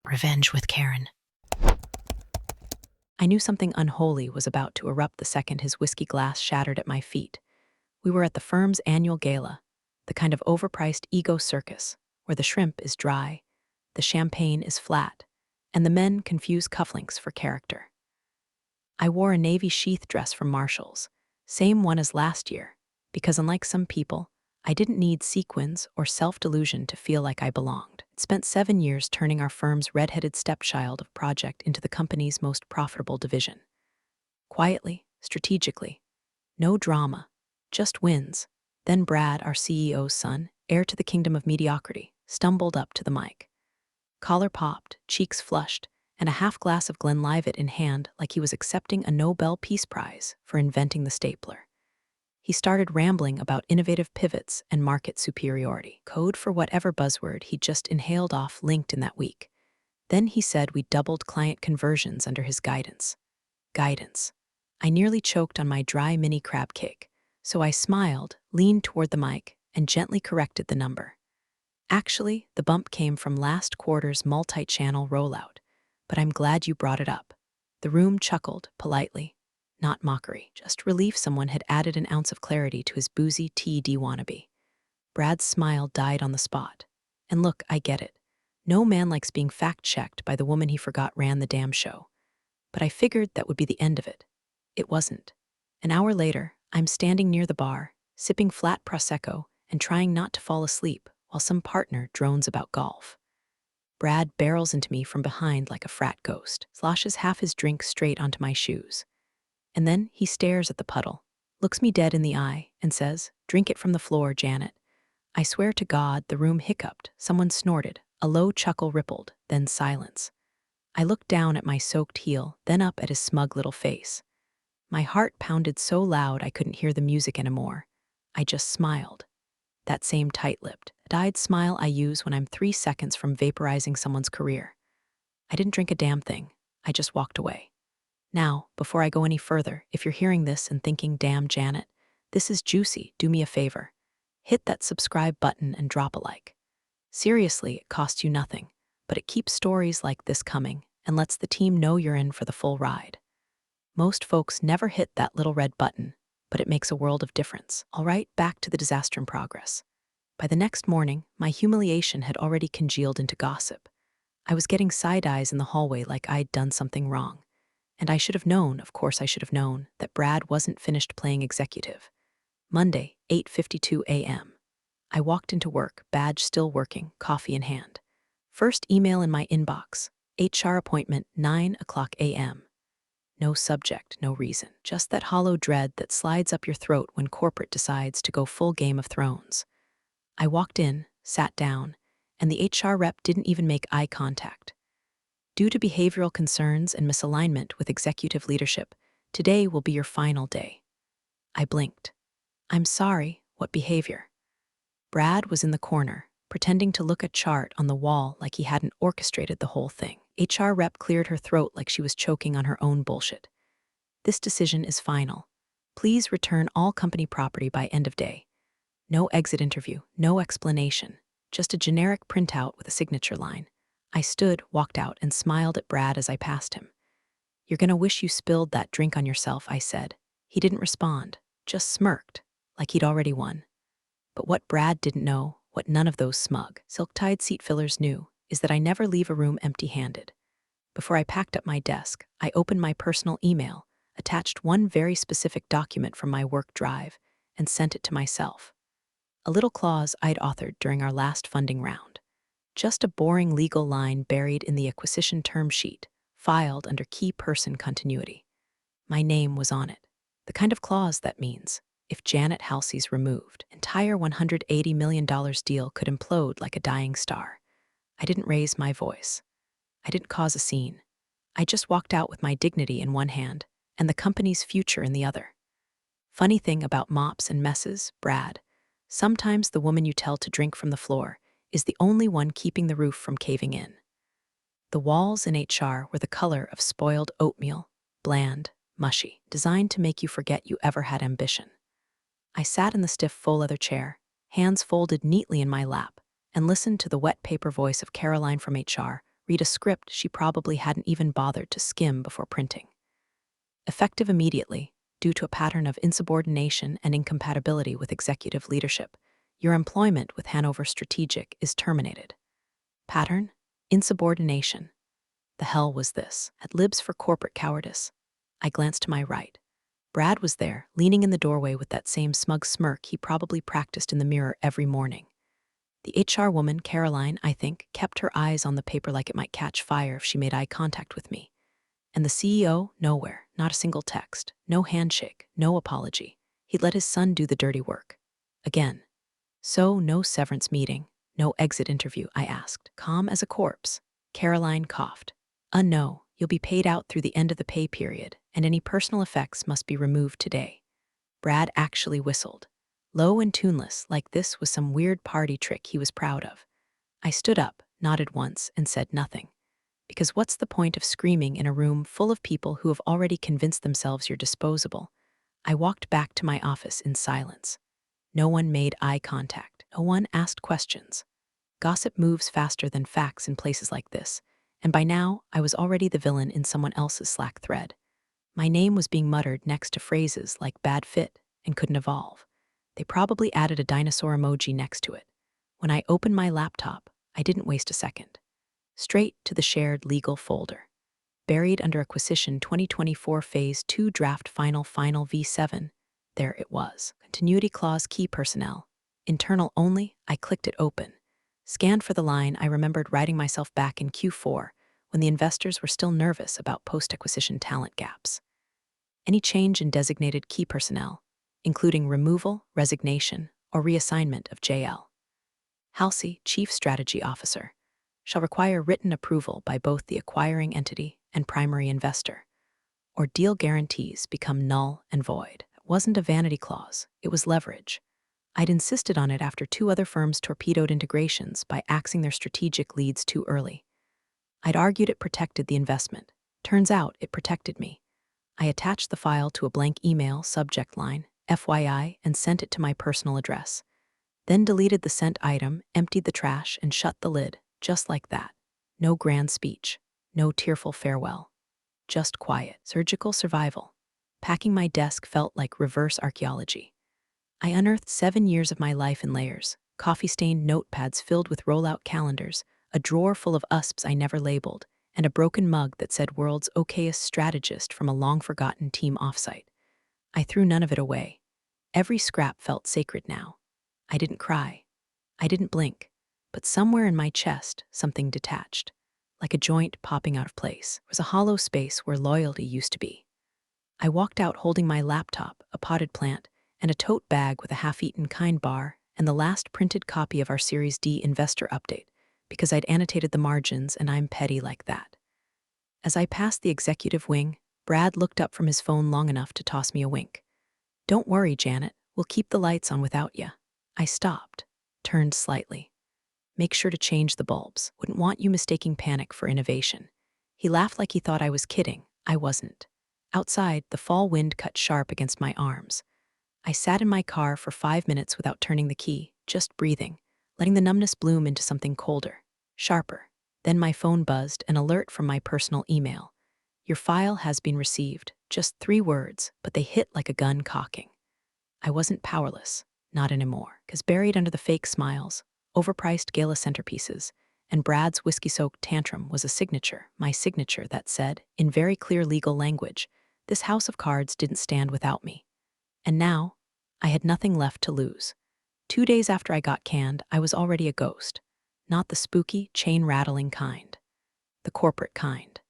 Revenge with Karen. I knew something unholy was about to erupt the second his whiskey glass shattered at my feet. We were at the firm's annual gala, the kind of overpriced ego circus, where the shrimp is dry, the champagne is flat, and the men confuse cufflinks for character. I wore a navy sheath dress from Marshall's, same one as last year, because unlike some people, I didn't need sequins or self-delusion to feel like I belonged. I'd spent 7 years turning our firm's red-headed stepchild of project into the company's most profitable division. Quietly, strategically, no drama, just wins. Then Brad, our CEO's son, heir to the kingdom of mediocrity, stumbled up to the mic. Collar popped, cheeks flushed, and a half glass of Glenlivet in hand like he was accepting a Nobel Peace Prize for inventing the stapler. He started rambling about innovative pivots and market superiority, code for whatever buzzword he'd just inhaled off LinkedIn that week. Then he said we doubled client conversions under his guidance. Guidance. I nearly choked on my dry mini crab cake, so I smiled, leaned toward the mic, and gently corrected the number. Actually, the bump came from last quarter's multi-channel rollout, but I'm glad you brought it up. The room chuckled, politely. Not mockery, just relief someone had added an ounce of clarity to his boozy TED wannabe. Brad's smile died on the spot. And look, I get it. No man likes being fact-checked by the woman he forgot ran the damn show. But I figured that would be the end of it. It wasn't. An hour later, I'm standing near the bar, sipping flat Prosecco and trying not to fall asleep while some partner drones about golf. Brad barrels into me from behind like a frat ghost, sloshes half his drink straight onto my shoes. And then he stares at the puddle, looks me dead in the eye, and says, "Drink it from the floor, Janet." I swear to God, the room hiccuped, someone snorted, a low chuckle rippled, then silence. I looked down at my soaked heel, then up at his smug little face. My heart pounded so loud I couldn't hear the music anymore. I just smiled. That same tight-lipped, dyed smile I use when I'm 3 seconds from vaporizing someone's career. I didn't drink a damn thing. I just walked away. Now, before I go any further, if you're hearing this and thinking, "Damn, Janet, this is juicy, do me a favor. Hit that subscribe button and drop a like." Seriously, it costs you nothing, but it keeps stories like this coming and lets the team know you're in for the full ride. Most folks never hit that little red button, but it makes a world of difference. All right, back to the disaster in progress. By the next morning, my humiliation had already congealed into gossip. I was getting side eyes in the hallway like I'd done something wrong. And I should have known, of course I should have known, that Brad wasn't finished playing executive. Monday, 8:52 a.m. I walked into work, badge still working, coffee in hand. First email in my inbox, HR appointment, 9 o'clock a.m. No subject, no reason, just that hollow dread that slides up your throat when corporate decides to go full Game of Thrones. I walked in, sat down, and the HR rep didn't even make eye contact. Due to behavioral concerns and misalignment with executive leadership, today will be your final day. I blinked. I'm sorry, what behavior? Brad was in the corner, pretending to look at a chart on the wall like he hadn't orchestrated the whole thing. HR rep cleared her throat like she was choking on her own bullshit. This decision is final. Please return all company property by end of day. No exit interview, no explanation, just a generic printout with a signature line. I stood, walked out, and smiled at Brad as I passed him. "You're gonna wish you spilled that drink on yourself," I said. He didn't respond, just smirked, like he'd already won. But what Brad didn't know, what none of those smug, silk-tied seat fillers knew, is that I never leave a room empty-handed. Before I packed up my desk, I opened my personal email, attached one very specific document from my work drive, and sent it to myself. A little clause I'd authored during our last funding round. Just a boring legal line buried in the acquisition term sheet, filed under key person continuity. My name was on it. The kind of clause that means, if Janet Halsey's removed, entire $180 million deal could implode like a dying star. I didn't raise my voice. I didn't cause a scene. I just walked out with my dignity in one hand and the company's future in the other. Funny thing about mops and messes, Brad, sometimes the woman you tell to drink from the floor is the only one keeping the roof from caving in. The walls in HR were the color of spoiled oatmeal, bland, mushy, designed to make you forget you ever had ambition. I sat in the stiff faux-leather chair, hands folded neatly in my lap, and listened to the wet paper voice of Caroline from HR read a script she probably hadn't even bothered to skim before printing. Effective immediately, due to a pattern of insubordination and incompatibility with executive leadership, your employment with Hanover Strategic is terminated. Pattern? Insubordination. The hell was this? Had libs for corporate cowardice. I glanced to my right. Brad was there, leaning in the doorway with that same smug smirk he probably practiced in the mirror every morning. The HR woman, Caroline, I think, kept her eyes on the paper like it might catch fire if she made eye contact with me. And the CEO, nowhere, not a single text, no handshake, no apology. He'd let his son do the dirty work. Again. So, no severance meeting, no exit interview, I asked, calm as a corpse. Caroline coughed. No, you'll be paid out through the end of the pay period, and any personal effects must be removed today. Brad actually whistled. Low and tuneless, like this was some weird party trick he was proud of. I stood up, nodded once, and said nothing. Because what's the point of screaming in a room full of people who have already convinced themselves you're disposable? I walked back to my office in silence. No one made eye contact. No one asked questions. Gossip moves faster than facts in places like this, and by now I was already the villain in someone else's Slack thread. My name was being muttered next to phrases like bad fit and couldn't evolve. They probably added a dinosaur emoji next to it. When I opened my laptop, I didn't waste a second. Straight to the shared legal folder. Buried under Acquisition 2024 Phase 2 Draft Final V7, there it was. Continuity Clause Key Personnel. Internal only, I clicked it open. Scanned for the line, I remembered writing myself back in Q4 when the investors were still nervous about post-acquisition talent gaps. Any change in designated key personnel, including removal, resignation, or reassignment of JL. Halsey, Chief Strategy Officer, shall require written approval by both the acquiring entity and primary investor, or deal guarantees become null and void. It wasn't a vanity clause, it was leverage. I'd insisted on it after two other firms torpedoed integrations by axing their strategic leads too early. I'd argued it protected the investment. Turns out it protected me. I attached the file to a blank email subject line, FYI, and sent it to my personal address. Then deleted the sent item, emptied the trash, and shut the lid, just like that. No grand speech, no tearful farewell. Just quiet, surgical survival. Packing my desk felt like reverse archaeology. I unearthed 7 years of my life in layers, coffee-stained notepads filled with rollout calendars, a drawer full of USPs I never labeled, and a broken mug that said world's okayest strategist from a long-forgotten team offsite. I threw none of it away. Every scrap felt sacred now. I didn't cry. I didn't blink. But somewhere in my chest, something detached. Like a joint popping out of place. There was a hollow space where loyalty used to be. I walked out holding my laptop, a potted plant, and a tote bag with a half-eaten Kind bar and the last printed copy of our Series D investor update, because I'd annotated the margins and I'm petty like that. As I passed the executive wing, Brad looked up from his phone long enough to toss me a wink. Don't worry, Janet, we'll keep the lights on without ya. I stopped, turned slightly. Make sure to change the bulbs. Wouldn't want you mistaking panic for innovation. He laughed like he thought I was kidding. I wasn't. Outside, the fall wind cut sharp against my arms. I sat in my car for 5 minutes without turning the key, just breathing, letting the numbness bloom into something colder, sharper. Then my phone buzzed, an alert from my personal email. Your file has been received. Just 3 words, but they hit like a gun cocking. I wasn't powerless, not anymore, because buried under the fake smiles, overpriced gala centerpieces, and Brad's whiskey-soaked tantrum was a signature, my signature that said, in very clear legal language, this house of cards didn't stand without me. And now, I had nothing left to lose. 2 days after I got canned, I was already a ghost. Not the spooky, chain-rattling kind. The corporate kind.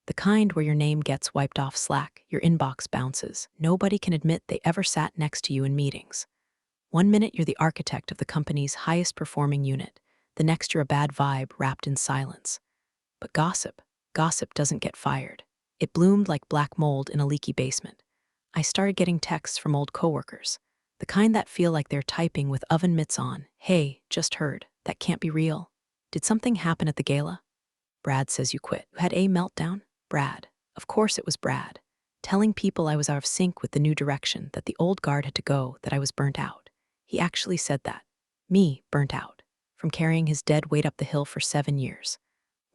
The kind where your name gets wiped off Slack, your inbox bounces. Nobody can admit they ever sat next to you in meetings. 1 minute you're the architect of the company's highest-performing unit. The next you're a bad vibe wrapped in silence. But gossip doesn't get fired. It bloomed like black mold in a leaky basement. I started getting texts from old coworkers, the kind that feel like they're typing with oven mitts on. Hey, just heard, that can't be real. Did something happen at the gala? Brad says you quit. You had a meltdown? Brad. Of course it was Brad. Telling people I was out of sync with the new direction, that the old guard had to go, that I was burnt out. He actually said that. Me, burnt out. From carrying his dead weight up the hill for 7 years.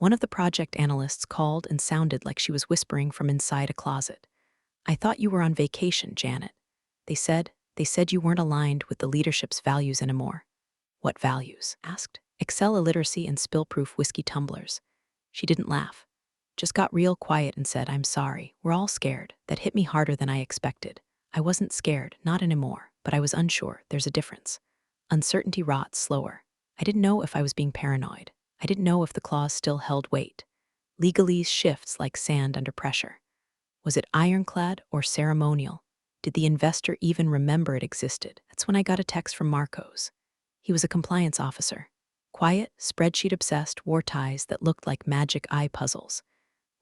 One of the project analysts called and sounded like she was whispering from inside a closet. "I thought you were on vacation, Janet." They said you weren't aligned with the leadership's values anymore." "What values?" asked. "Excel illiteracy and spill-proof whiskey tumblers." She didn't laugh, just got real quiet and said, "I'm sorry, we're all scared." That hit me harder than I expected. I wasn't scared, not anymore, but I was unsure. There's a difference. Uncertainty rots slower. I didn't know if I was being paranoid. I didn't know if the clause still held weight. Legalese shifts like sand under pressure. Was it ironclad or ceremonial? Did the investor even remember it existed? That's when I got a text from Marcos. He was a compliance officer. Quiet, spreadsheet-obsessed, wore ties that looked like magic eye puzzles.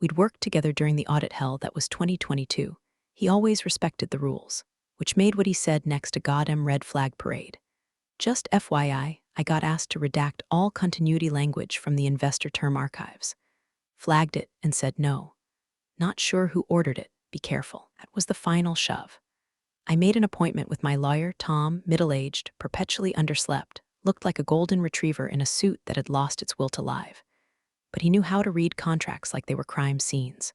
We'd worked together during the audit hell that was 2022. He always respected the rules, which made what he said next a goddamn red flag parade. "Just FYI, I got asked to redact all continuity language from the investor term archives." Flagged it and said no. "Not sure who ordered it. Be careful." That was the final shove. I made an appointment with my lawyer, Tom, middle-aged, perpetually underslept, looked like a golden retriever in a suit that had lost its will to live. But he knew how to read contracts like they were crime scenes.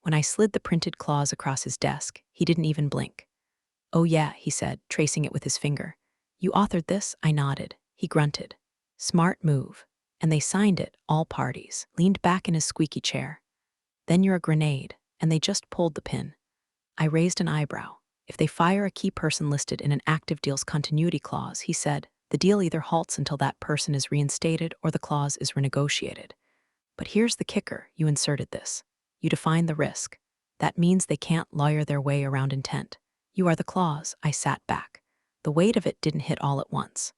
When I slid the printed clause across his desk, he didn't even blink. "Oh yeah," he said, tracing it with his finger. "You authored this?" I nodded. He grunted. "Smart move." And they signed it, all parties, leaned back in his squeaky chair. "Then you're a grenade," and they just pulled the pin. I raised an eyebrow. "If they fire a key person listed in an active deal's continuity clause," he said, "the deal either halts until that person is reinstated or the clause is renegotiated." "But here's the kicker, you inserted this. You define the risk. That means they can't lawyer their way around intent. You are the clause." I sat back. The weight of it didn't hit all at once.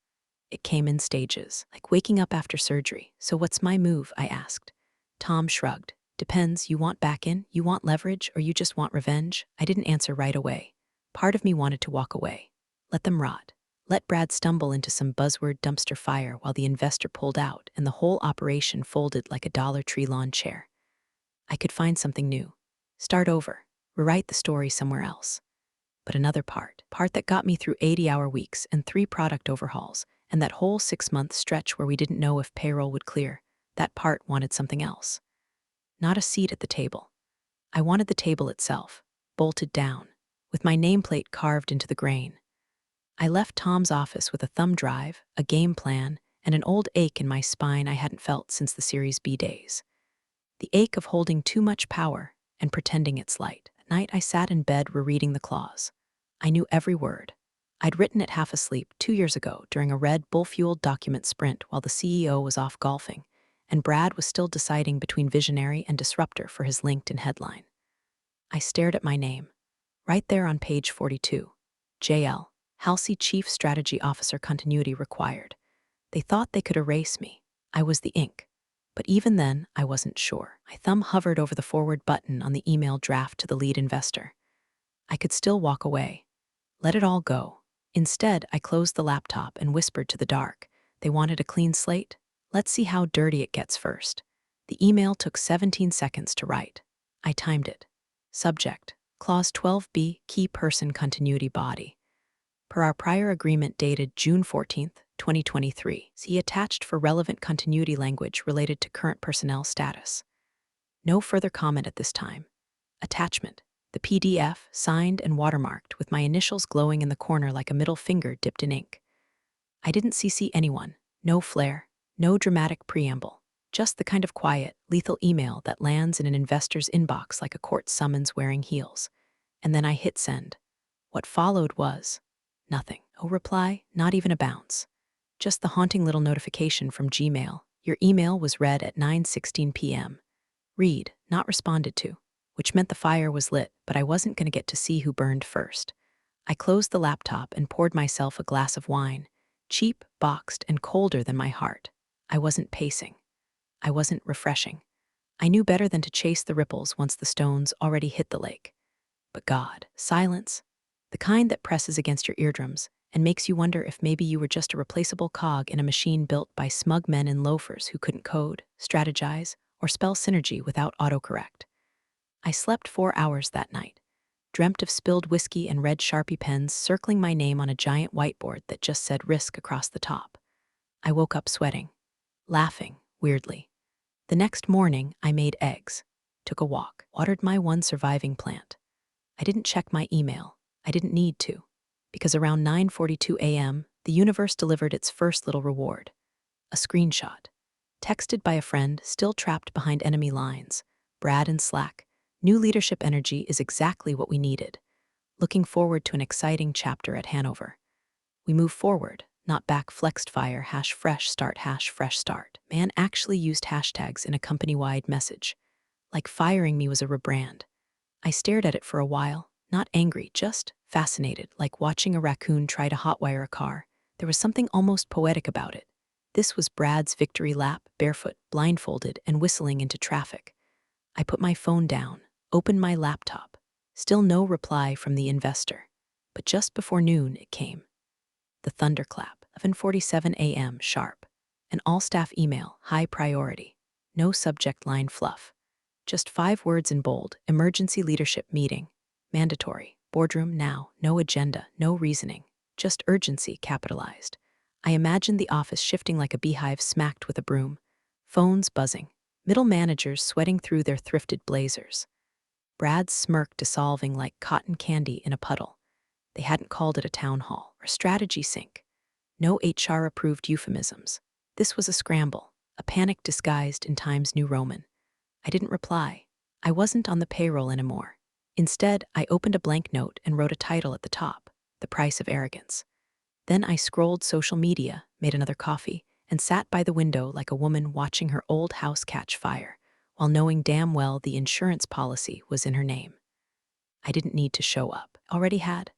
It came in stages, like waking up after surgery. "So what's my move?" I asked. Tom shrugged. "Depends. You want back in? You want leverage? Or you just want revenge?" I didn't answer right away. Part of me wanted to walk away. Let them rot. Let Brad stumble into some buzzword dumpster fire while the investor pulled out and the whole operation folded like a Dollar Tree lawn chair. I could find something new. Start over. Rewrite the story somewhere else. But another part that got me through 80-hour weeks and 3 product overhauls, and that whole 6-month stretch where we didn't know if payroll would clear, that part wanted something else. Not a seat at the table. I wanted the table itself, bolted down, with my nameplate carved into the grain. I left Tom's office with a thumb drive, a game plan, and an old ache in my spine I hadn't felt since the Series B days. The ache of holding too much power and pretending it's light. At night, I sat in bed rereading the clause. I knew every word. I'd written it half asleep 2 years ago during a Red Bull-fueled document sprint while the CEO was off golfing, and Brad was still deciding between visionary and disruptor for his LinkedIn headline. I stared at my name. Right there on page 42. JL, Halsey Chief Strategy Officer Continuity Required. They thought they could erase me. I was the ink. But even then, I wasn't sure. My thumb hovered over the forward button on the email draft to the lead investor. I could still walk away. Let it all go. Instead, I closed the laptop and whispered to the dark. They wanted a clean slate? Let's see how dirty it gets first. The email took 17 seconds to write. I timed it. Subject, Clause 12B, Key Person Continuity Body. Per our prior agreement dated June 14, 2023, see attached for relevant continuity language related to current personnel status. No further comment at this time. Attachment, the PDF, signed and watermarked with my initials glowing in the corner like a middle finger dipped in ink. I didn't CC anyone, no flair, no dramatic preamble, just the kind of quiet, lethal email that lands in an investor's inbox like a court summons wearing heels. And then I hit send. What followed was nothing. No reply, not even a bounce. Just the haunting little notification from Gmail. Your email was read at 9:16 p.m. Read, not responded to, which meant the fire was lit, but I wasn't going to get to see who burned first. I closed the laptop and poured myself a glass of wine, cheap, boxed, and colder than my heart. I wasn't pacing. I wasn't refreshing. I knew better than to chase the ripples once the stones already hit the lake. But God, silence, the kind that presses against your eardrums and makes you wonder if maybe you were just a replaceable cog in a machine built by smug men in loafers who couldn't code, strategize, or spell synergy without autocorrect. I slept 4 hours that night, dreamt of spilled whiskey and red Sharpie pens circling my name on a giant whiteboard that just said risk across the top. I woke up sweating, laughing, weirdly. The next morning, I made eggs, took a walk, watered my one surviving plant. I didn't check my email. I didn't need to, because around 9:42 a.m., the universe delivered its first little reward, a screenshot, texted by a friend still trapped behind enemy lines. Brad in Slack. New leadership energy is exactly what we needed. Looking forward to an exciting chapter at Hanover. We move forward, not back. Flexed fire, #fresh start, #fresh start. Man actually used hashtags in a company-wide message. Like firing me was a rebrand. I stared at it for a while, not angry, just fascinated, like watching a raccoon try to hotwire a car. There was something almost poetic about it. This was Brad's victory lap, barefoot, blindfolded, and whistling into traffic. I put my phone down, opened my laptop. Still no reply from the investor. But just before noon, it came. The thunderclap, 11:47 a.m. sharp. An all-staff email, high priority. No subject line fluff. Just 5 words in bold, emergency leadership meeting. Mandatory, boardroom now, no agenda, no reasoning. Just urgency capitalized. I imagined the office shifting like a beehive smacked with a broom. Phones buzzing. Middle managers sweating through their thrifted blazers. Brad's smirk dissolving like cotton candy in a puddle. They hadn't called it a town hall or strategy sync. No HR-approved euphemisms. This was a scramble, a panic disguised in Times New Roman. I didn't reply. I wasn't on the payroll anymore. Instead, I opened a blank note and wrote a title at the top, The Price of Arrogance. Then I scrolled social media, made another coffee, and sat by the window like a woman watching her old house catch fire, while knowing damn well the insurance policy was in her name. I didn't need to show up. Already had.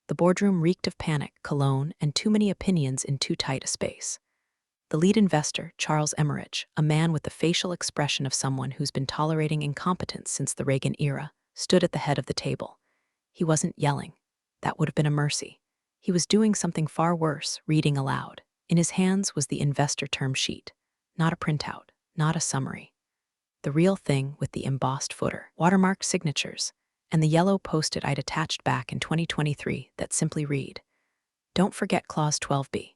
The boardroom reeked of panic, cologne, and too many opinions in too tight a space. The lead investor, Charles Emmerich, a man with the facial expression of someone who's been tolerating incompetence since the Reagan era, stood at the head of the table. He wasn't yelling. That would have been a mercy. He was doing something far worse, reading aloud. In his hands was the investor term sheet. Not a printout, not a summary. The real thing with the embossed footer, watermarked signatures, and the yellow post-it I'd attached back in 2023 that simply read, "Don't forget Clause 12B.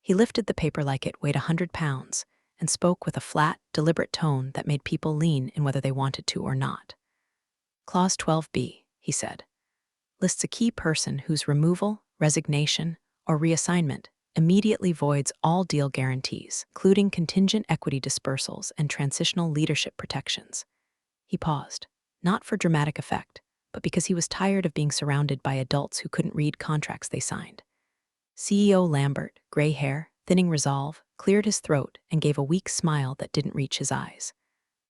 He lifted the paper like it weighed 100 pounds and spoke with a flat, deliberate tone that made people lean in whether they wanted to or not. Clause 12B, he said, lists a key person whose removal, resignation, or reassignment immediately voids all deal guarantees, including contingent equity dispersals and transitional leadership protections." He paused, not for dramatic effect, but because he was tired of being surrounded by adults who couldn't read contracts they signed. CEO Lambert, gray hair, thinning resolve, cleared his throat and gave a weak smile that didn't reach his eyes.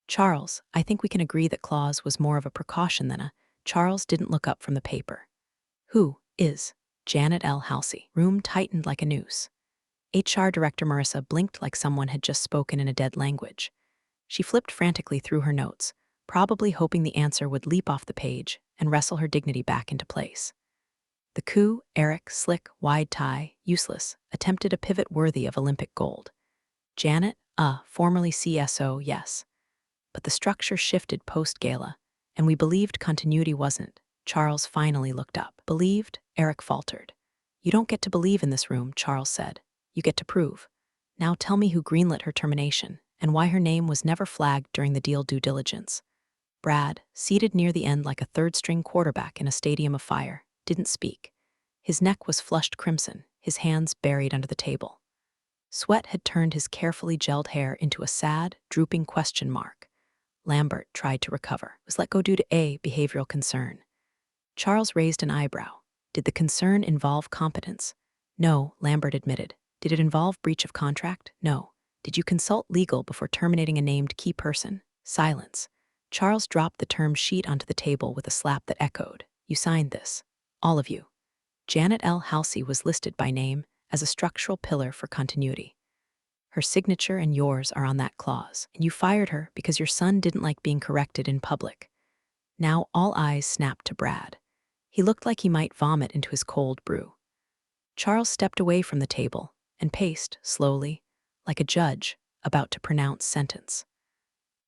"Charles, I think we can agree that clause was more of a precaution than a—" Charles didn't look up from the paper. "Who is Janet L. Halsey?" Room tightened like a noose. HR Director Marissa blinked like someone had just spoken in a dead language. She flipped frantically through her notes, probably hoping the answer would leap off the page and wrestle her dignity back into place. The coup, Eric, slick, wide tie, useless, attempted a pivot worthy of Olympic gold. Janet, formerly CSO, yes. But the structure shifted post-gala, and we believed continuity wasn't. Charles finally looked up. "Believed?" Eric faltered. "You don't get to believe in this room," Charles said. "You get to prove. Now tell me who greenlit her termination, and why her name was never flagged during the deal due diligence." Brad, seated near the end like a third-string quarterback in a stadium of fire, didn't speak. His neck was flushed crimson, his hands buried under the table. Sweat had turned his carefully gelled hair into a sad, drooping question mark. Lambert tried to recover. Was let go due to a behavioral concern. Charles raised an eyebrow. Did the concern involve competence? No, Lambert admitted. Did it involve breach of contract? No. Did you consult legal before terminating a named key person? Silence. Charles dropped the term sheet onto the table with a slap that echoed. "You signed this. All of you." Janet L. Halsey was listed by name as a structural pillar for continuity. Her signature and yours are on that clause, and you fired her because your son didn't like being corrected in public. Now all eyes snapped to Brad. He looked like he might vomit into his cold brew. Charles stepped away from the table and paced, slowly, like a judge about to pronounce sentence.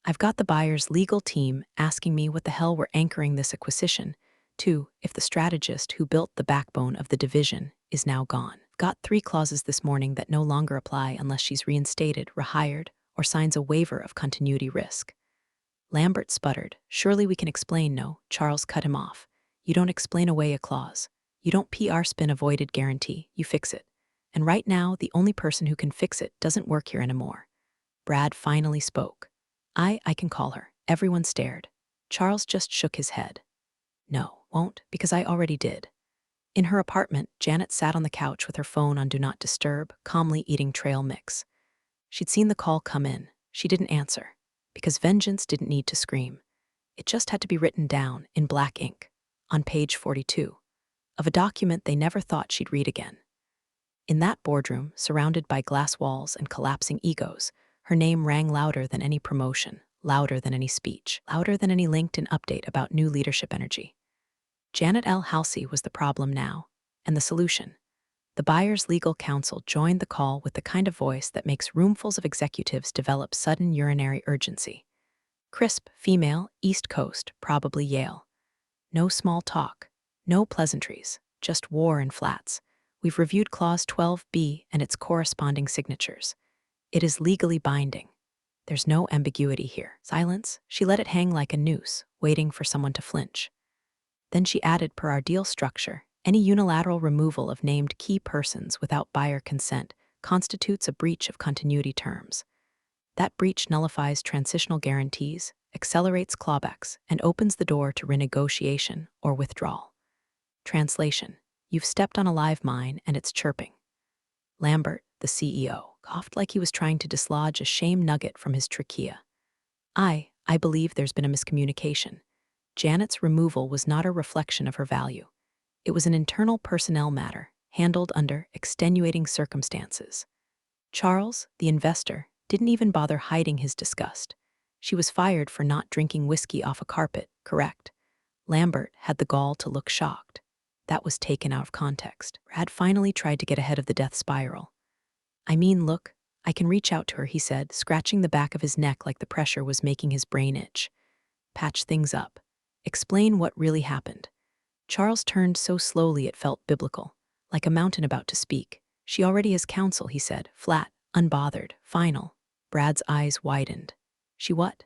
"I've got the buyer's legal team asking me what the hell we're anchoring this acquisition to if the strategist who built the backbone of the division is now gone. Got 3 clauses this morning that no longer apply unless she's reinstated, rehired, or signs a waiver of continuity risk. Lambert sputtered. Surely we can explain. No, Charles cut him off. You don't explain away a clause. You don't PR spin avoided guarantee. You fix it. And right now, the only person who can fix it doesn't work here anymore. Brad finally spoke. I can call her. Everyone stared. Charles just shook his head. No, won't, because I already did. In her apartment, Janet sat on the couch with her phone on Do Not Disturb, calmly eating trail mix. She'd seen the call come in. She didn't answer, because vengeance didn't need to scream. It just had to be written down in black ink, on page 42, of a document they never thought she'd read again. In that boardroom, surrounded by glass walls and collapsing egos, her name rang louder than any promotion, louder than any speech, louder than any LinkedIn update about new leadership energy. Janet L. Halsey was the problem now, and the solution. The buyer's legal counsel joined the call with the kind of voice that makes roomfuls of executives develop sudden urinary urgency. Crisp, female, East Coast, probably Yale. No small talk, no pleasantries, just war in flats. We've reviewed Clause 12B and its corresponding signatures. It is legally binding. There's no ambiguity here. Silence. She let it hang like a noose, waiting for someone to flinch. Then she added, per our deal structure, any unilateral removal of named key persons without buyer consent constitutes a breach of continuity terms. That breach nullifies transitional guarantees, accelerates clawbacks, and opens the door to renegotiation or withdrawal. Translation: you've stepped on a live mine and it's chirping. Lambert, the CEO, coughed like he was trying to dislodge a shame nugget from his trachea. I believe there's been a miscommunication. Janet's removal was not a reflection of her value. It was an internal personnel matter, handled under extenuating circumstances. Charles, the investor, didn't even bother hiding his disgust. She was fired for not drinking whiskey off a carpet, correct? Lambert had the gall to look shocked. That was taken out of context. Brad finally tried to get ahead of the death spiral. I mean, look, I can reach out to her, he said, scratching the back of his neck like the pressure was making his brain itch. Patch things up. Explain what really happened. Charles turned so slowly it felt biblical, like a mountain about to speak. She already has counsel, he said, flat, unbothered, final. Brad's eyes widened. She what?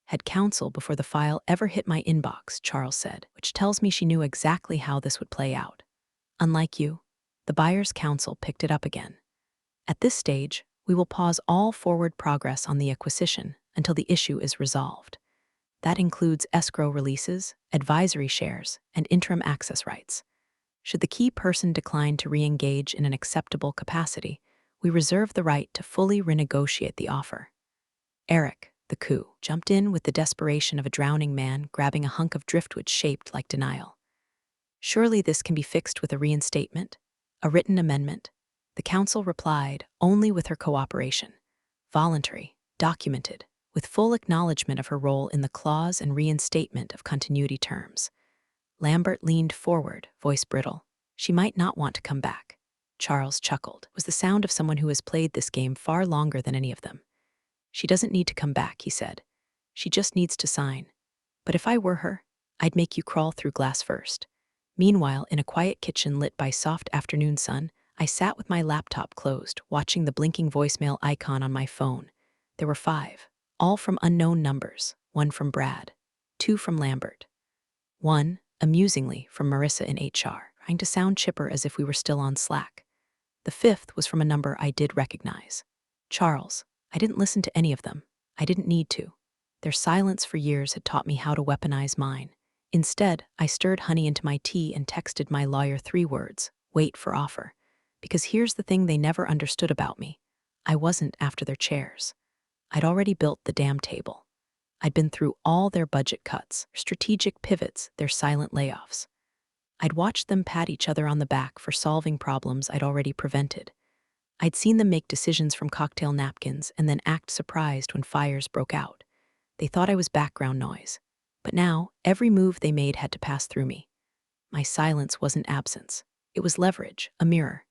Had counsel before the file ever hit my inbox, Charles said, which tells me she knew exactly how this would play out. Unlike you, the buyer's counsel picked it up again. At this stage, we will pause all forward progress on the acquisition until the issue is resolved. That includes escrow releases, advisory shares, and interim access rights. Should the key person decline to re-engage in an acceptable capacity, we reserve the right to fully renegotiate the offer. Eric, the coup, jumped in with the desperation of a drowning man grabbing a hunk of driftwood shaped like denial. Surely this can be fixed with a reinstatement, a written amendment. The counsel replied, only with her cooperation. Voluntary, documented, with full acknowledgement of her role in the clause and reinstatement of continuity terms. Lambert leaned forward, voice brittle. She might not want to come back. Charles chuckled. It was the sound of someone who has played this game far longer than any of them. She doesn't need to come back, he said. She just needs to sign. But if I were her, I'd make you crawl through glass first. Meanwhile, in a quiet kitchen lit by soft afternoon sun, I sat with my laptop closed, watching the blinking voicemail icon on my phone. There were 5. All from unknown numbers, 1 from Brad, 2 from Lambert. 1, amusingly, from Marissa in HR, trying to sound chipper as if we were still on Slack. The 5th was from a number I did recognize. Charles. I didn't listen to any of them. I didn't need to. Their silence for years had taught me how to weaponize mine. Instead, I stirred honey into my tea and texted my lawyer 3 words, wait for offer. Because here's the thing they never understood about me. I wasn't after their chairs. I'd already built the damn table. I'd been through all their budget cuts, strategic pivots, their silent layoffs. I'd watched them pat each other on the back for solving problems I'd already prevented. I'd seen them make decisions from cocktail napkins and then act surprised when fires broke out. They thought I was background noise. But now, every move they made had to pass through me. My silence wasn't absence. It was leverage, a mirror.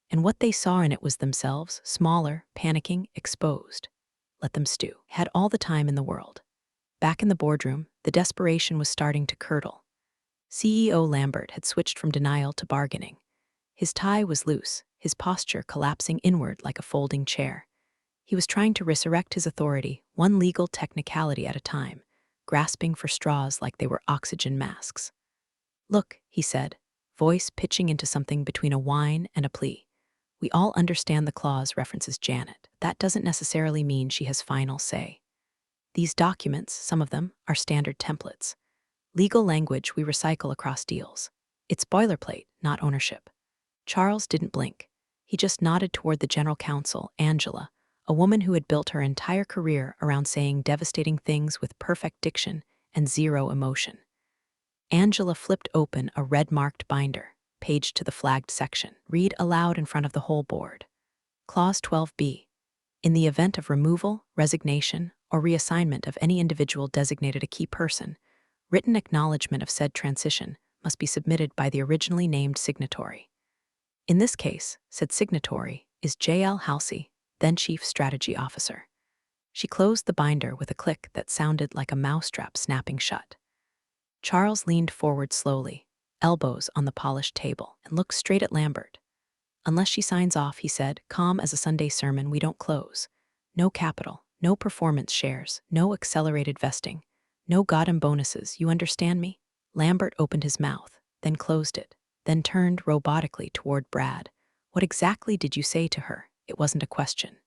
And what they saw in it was themselves, smaller, panicking, exposed. Let them stew. Had all the time in the world. Back in the boardroom, the desperation was starting to curdle. CEO Lambert had switched from denial to bargaining. His tie was loose, his posture collapsing inward like a folding chair. He was trying to resurrect his authority, one legal technicality at a time, grasping for straws like they were oxygen masks. "Look," he said, voice pitching into something between a whine and a plea. "We all understand the clause references Janet. That doesn't necessarily mean she has final say. These documents, some of them, are standard templates. Legal language we recycle across deals. It's boilerplate, not ownership." Charles didn't blink. He just nodded toward the general counsel, Angela, a woman who had built her entire career around saying devastating things with perfect diction and zero emotion. Angela flipped open a red-marked binder, paged to the flagged section. "Read aloud in front of the whole board. Clause 12B. In the event of removal, resignation, or reassignment of any individual designated a key person, written acknowledgement of said transition must be submitted by the originally named signatory. In this case, said signatory is J.L. Halsey, then Chief Strategy Officer." She closed the binder with a click that sounded like a mousetrap snapping shut. Charles leaned forward slowly, elbows on the polished table, and looked straight at Lambert. "Unless she signs off," he said, calm as a Sunday sermon, "we don't close. No capital, no performance shares, no accelerated vesting, no goddamn bonuses, you understand me?" Lambert opened his mouth, then closed it, then turned robotically toward Brad. "What exactly did you say to her?" It wasn't a question.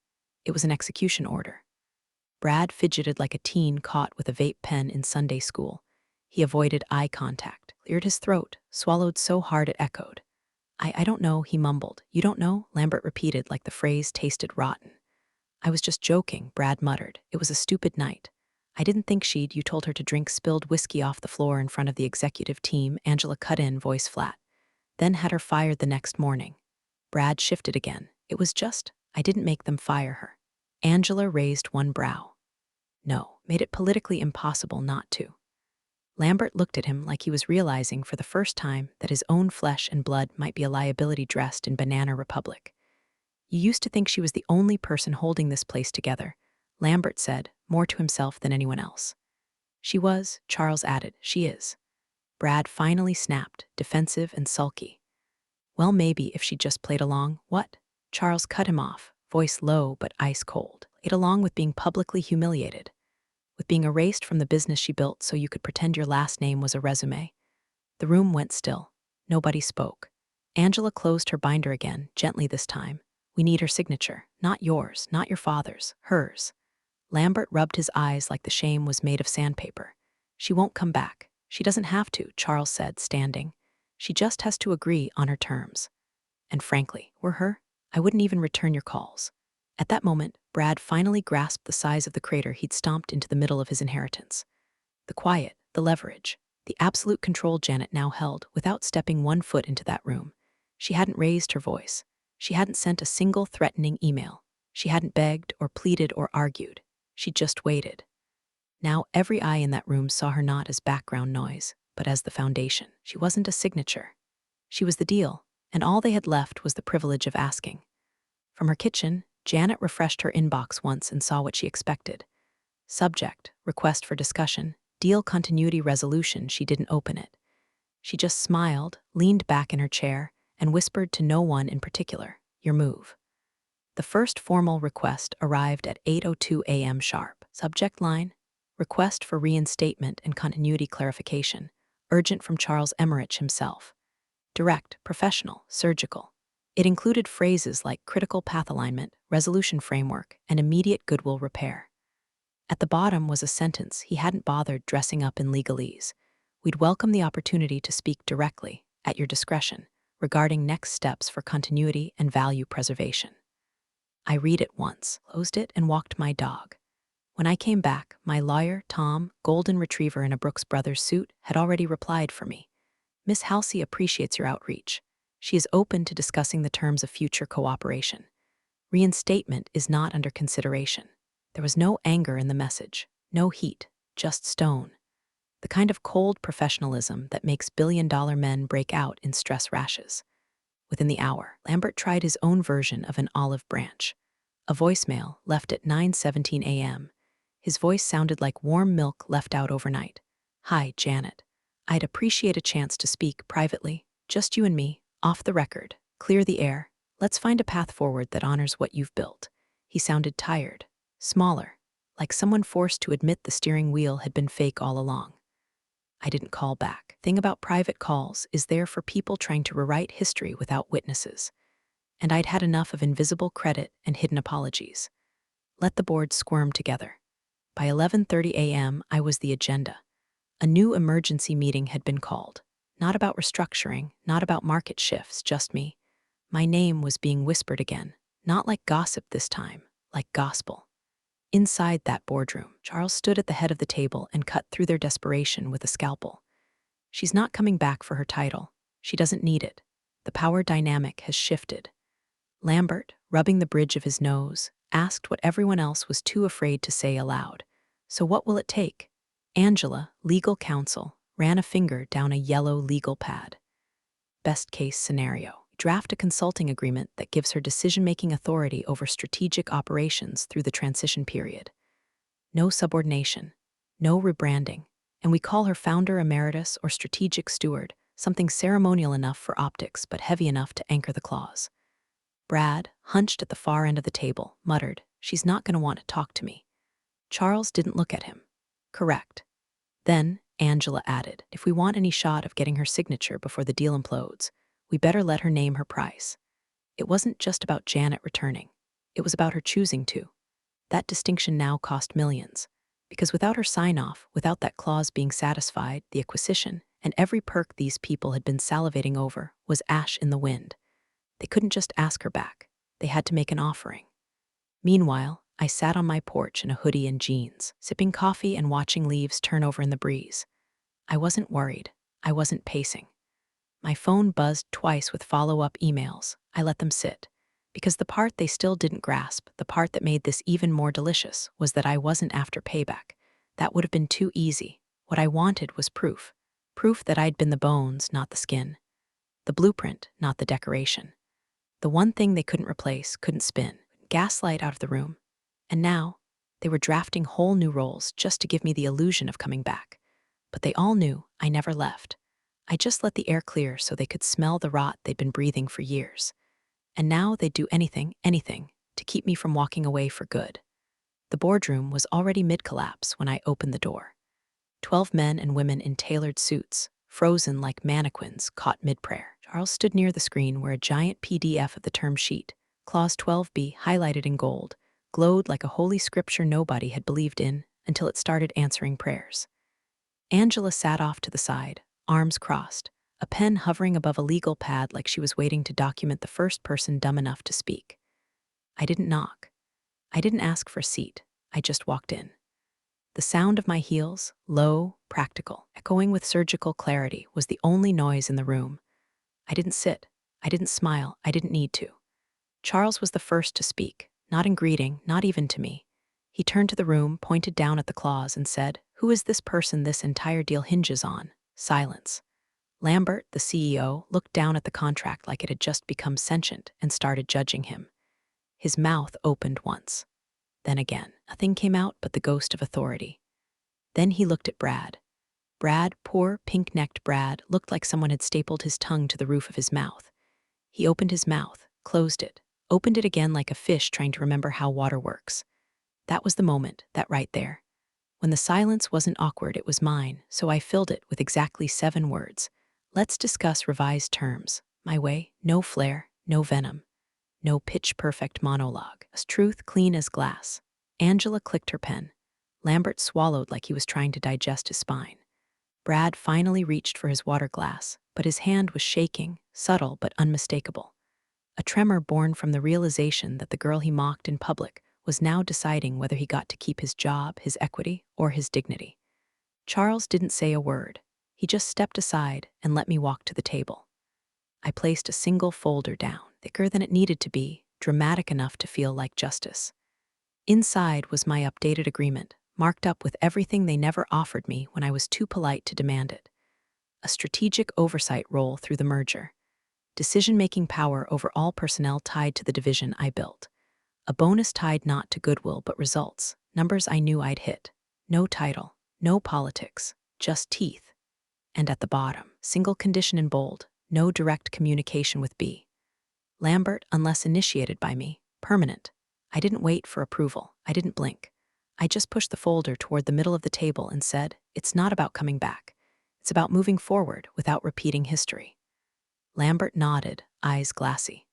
It was an execution order. Brad fidgeted like a teen caught with a vape pen in Sunday school. He avoided eye contact, cleared his throat, swallowed so hard it echoed. I don't know," he mumbled. "You don't know?" Lambert repeated like the phrase tasted rotten. "I was just joking," Brad muttered. "It was a stupid night. I didn't think you told her to drink spilled whiskey off the floor in front of the executive team," Angela cut in, voice flat. "Then had her fired the next morning." Brad shifted again. "It was just, I didn't make them fire her." Angela raised one brow. "No, made it politically impossible not to." Lambert looked at him like he was realizing for the first time that his own flesh and blood might be a liability dressed in Banana Republic. "You used to think she was the only person holding this place together," Lambert said, more to himself than anyone else. "She was," Charles added. "She is." Brad finally snapped, defensive and sulky. "Well, maybe if she just played along." "What?" Charles cut him off, voice low but ice cold. "Played along with being publicly humiliated. With being erased from the business she built so you could pretend your last name was a resume." The room went still. Nobody spoke. Angela closed her binder again, gently this time. "We need her signature. Not yours, not your father's, hers." Lambert rubbed his eyes like the shame was made of sandpaper. "She won't come back. She doesn't have to," Charles said, standing. "She just has to agree on her terms. And frankly, were her, I wouldn't even return your calls." At that moment, Brad finally grasped the size of the crater he'd stomped into the middle of his inheritance. The quiet, the leverage, the absolute control Janet now held without stepping one foot into that room. She hadn't raised her voice. She hadn't sent a single threatening email. She hadn't begged or pleaded or argued. She just waited. Now every eye in that room saw her not as background noise, but as the foundation. She wasn't a signature. She was the deal, and all they had left was the privilege of asking. From her kitchen, Janet refreshed her inbox once and saw what she expected. Subject, request for discussion, deal continuity resolution. She didn't open it. She just smiled, leaned back in her chair, and whispered to no one in particular, "Your move." The first formal request arrived at 8:02 a.m. sharp. Subject line, request for reinstatement and continuity clarification, urgent from Charles Emmerich himself. Direct, professional, surgical. It included phrases like critical path alignment, resolution framework, and immediate goodwill repair. At the bottom was a sentence he hadn't bothered dressing up in legalese. "We'd welcome the opportunity to speak directly, at your discretion, regarding next steps for continuity and value preservation." I read it once, closed it, and walked my dog. When I came back, my lawyer, Tom, golden retriever in a Brooks Brothers suit, had already replied for me. "Miss Halsey appreciates your outreach. She is open to discussing the terms of future cooperation. Reinstatement is not under consideration." There was no anger in the message, no heat, just stone. The kind of cold professionalism that makes billion-dollar men break out in stress rashes. Within the hour, Lambert tried his own version of an olive branch. A voicemail left at 9:17 a.m. His voice sounded like warm milk left out overnight. "Hi, Janet. I'd appreciate a chance to speak privately, just you and me, off the record, clear the air. Let's find a path forward that honors what you've built. He sounded tired, smaller, like someone forced to admit the steering wheel had been fake all along. I didn't call back. Thing about private calls is they're for people trying to rewrite history without witnesses. And I'd had enough of invisible credit and hidden apologies. Let the board squirm together. By 11:30 a.m., I was the agenda. A new emergency meeting had been called. Not about restructuring, not about market shifts, just me. My name was being whispered again, not like gossip this time, like gospel. Inside that boardroom, Charles stood at the head of the table and cut through their desperation with a scalpel. She's not coming back for her title. She doesn't need it. The power dynamic has shifted. Lambert, rubbing the bridge of his nose, asked what everyone else was too afraid to say aloud. So what will it take? Angela, legal counsel, ran a finger down a yellow legal pad. Best case scenario. Draft a consulting agreement that gives her decision-making authority over strategic operations through the transition period. No subordination, no rebranding, and we call her founder emeritus or strategic steward, something ceremonial enough for optics but heavy enough to anchor the clause. Brad, hunched at the far end of the table, muttered, "She's not going to want to talk to me." Charles didn't look at him. Correct. Then, Angela added, "If we want any shot of getting her signature before the deal implodes, we better let her name her price." It wasn't just about Janet returning. It was about her choosing to. That distinction now cost millions. Because without her sign-off, without that clause being satisfied, the acquisition, and every perk these people had been salivating over, was ash in the wind. They couldn't just ask her back. They had to make an offering. Meanwhile, I sat on my porch in a hoodie and jeans, sipping coffee and watching leaves turn over in the breeze. I wasn't worried. I wasn't pacing. My phone buzzed twice with follow-up emails. I let them sit. Because the part they still didn't grasp, the part that made this even more delicious, was that I wasn't after payback. That would have been too easy. What I wanted was proof. Proof that I'd been the bones, not the skin. The blueprint, not the decoration. The one thing they couldn't replace, couldn't spin. Gaslight out of the room. And now, they were drafting whole new roles just to give me the illusion of coming back. But they all knew I never left. I just let the air clear so they could smell the rot they'd been breathing for years. And now they'd do anything, to keep me from walking away for good. The boardroom was already mid-collapse when I opened the door. 12 men and women in tailored suits, frozen like mannequins, caught mid-prayer. Charles stood near the screen where a giant PDF of the term sheet, Clause 12B, highlighted in gold, glowed like a holy scripture nobody had believed in until it started answering prayers. Angela sat off to the side, arms crossed, a pen hovering above a legal pad like she was waiting to document the first person dumb enough to speak. I didn't knock. I didn't ask for a seat. I just walked in. The sound of my heels, low, practical, echoing with surgical clarity, was the only noise in the room. I didn't sit. I didn't smile. I didn't need to. Charles was the first to speak, not in greeting, not even to me. He turned to the room, pointed down at the clause, and said, "Who is this person this entire deal hinges on?" Silence. Lambert, the CEO, looked down at the contract like it had just become sentient and started judging him. His mouth opened once. Then again. Nothing came out but the ghost of authority. Then he looked at Brad. Brad, poor, pink-necked Brad, looked like someone had stapled his tongue to the roof of his mouth. He opened his mouth, closed it, opened it again like a fish trying to remember how water works. That was the moment, that right there. When the silence wasn't awkward, it was mine, so I filled it with exactly 7 words. Let's discuss revised terms. My way, no flair, no venom. No pitch-perfect monologue. As truth clean as glass. Angela clicked her pen. Lambert swallowed like he was trying to digest his spine. Brad finally reached for his water glass, but his hand was shaking, subtle but unmistakable. A tremor born from the realization that the girl he mocked in public was now deciding whether he got to keep his job, his equity, or his dignity. Charles didn't say a word. He just stepped aside and let me walk to the table. I placed a single folder down, thicker than it needed to be, dramatic enough to feel like justice. Inside was my updated agreement, marked up with everything they never offered me when I was too polite to demand it. A strategic oversight role through the merger. Decision-making power over all personnel tied to the division I built. A bonus tied not to goodwill but results, numbers I knew I'd hit. No title, no politics, just teeth. And at the bottom, single condition in bold, no direct communication with B. Lambert unless initiated by me, permanent. I didn't wait for approval. I didn't blink. I just pushed the folder toward the middle of the table and said, "It's not about coming back. It's about moving forward without repeating history." Lambert nodded, eyes glassy.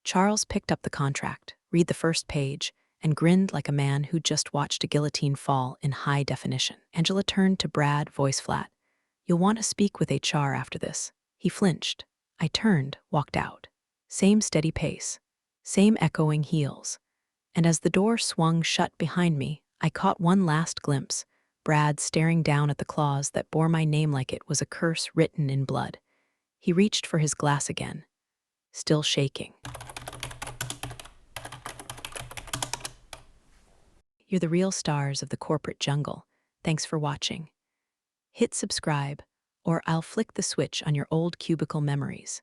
Charles picked up the contract, read the first page, and grinned like a man who'd just watched a guillotine fall in high definition. Angela turned to Brad, voice flat. "You'll want to speak with HR after this." He flinched. I turned, walked out. Same steady pace. Same echoing heels. And as the door swung shut behind me, I caught one last glimpse. Brad staring down at the clause that bore my name like it was a curse written in blood. He reached for his glass again, still shaking. You're the real stars of the corporate jungle. Thanks for watching. Hit subscribe, or I'll flick the switch on your old cubicle memories.